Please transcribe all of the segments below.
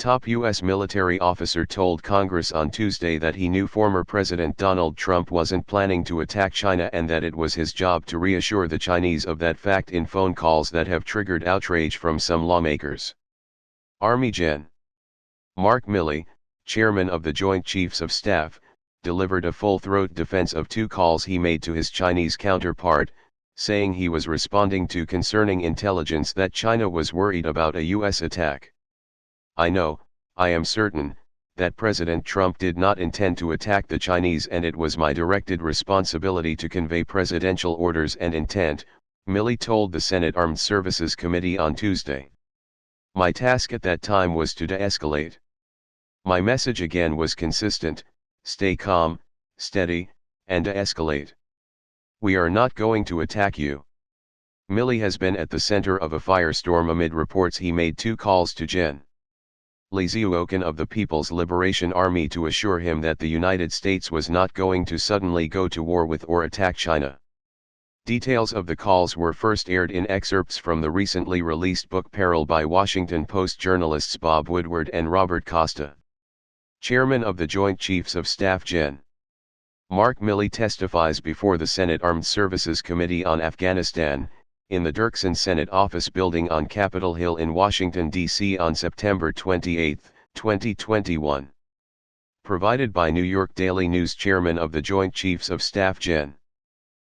top U.S. military officer told Congress on Tuesday that he knew former President Donald Trump wasn't planning to attack China and that it was his job to reassure the Chinese of that fact in phone calls that have triggered outrage from some lawmakers. Army Gen. Mark Milley, chairman of the Joint Chiefs of Staff, delivered a full-throat defense of two calls he made to his Chinese counterpart, saying he was responding to concerning intelligence that China was worried about a U.S. attack. "I know, I am certain, that President Trump did not intend to attack the Chinese and it was my directed responsibility to convey presidential orders and intent," Milley told the Senate Armed Services Committee on Tuesday. "My task at that time was to de-escalate. My message again was consistent: stay calm, steady, and de-escalate. We are not going to attack you." Milley has been at the center of a firestorm amid reports he made two calls to Gen. Lee Zeoken of the People's Liberation Army to assure him that the United States was not going to suddenly go to war with or attack China. Details of the calls were first aired in excerpts from the recently released book Peril by Washington Post journalists Bob Woodward and Robert Costa. Chairman of the Joint Chiefs of Staff Gen. Mark Milley testifies before the Senate Armed Services Committee on Afghanistan, in the Dirksen Senate Office Building on Capitol Hill in Washington, D.C. on September 28, 2021. Provided by New York Daily News. Chairman of the Joint Chiefs of Staff Gen.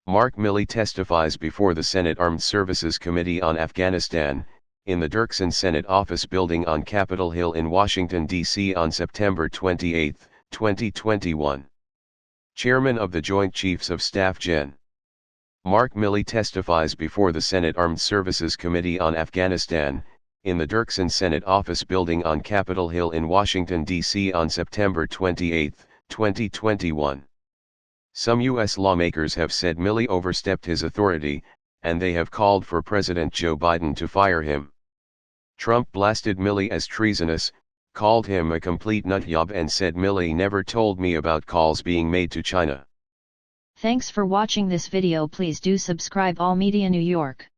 Mark Milley testifies before the Senate Armed Services Committee on Afghanistan, in the Dirksen Senate Office Building on Capitol Hill in Washington, D.C. on September 28, 2021. Chairman of the Joint Chiefs of Staff Gen. Mark Milley testifies before the Senate Armed Services Committee on Afghanistan, in the Dirksen Senate Office Building on Capitol Hill in Washington, D.C. on September 28, 2021. Some U.S. lawmakers have said Milley overstepped his authority, and they have called for President Joe Biden to fire him. Trump blasted Milley as treasonous, called him a complete nutjob and said Milley never told me about calls being made to China. Thanks for watching this video. Please do subscribe All Media New York.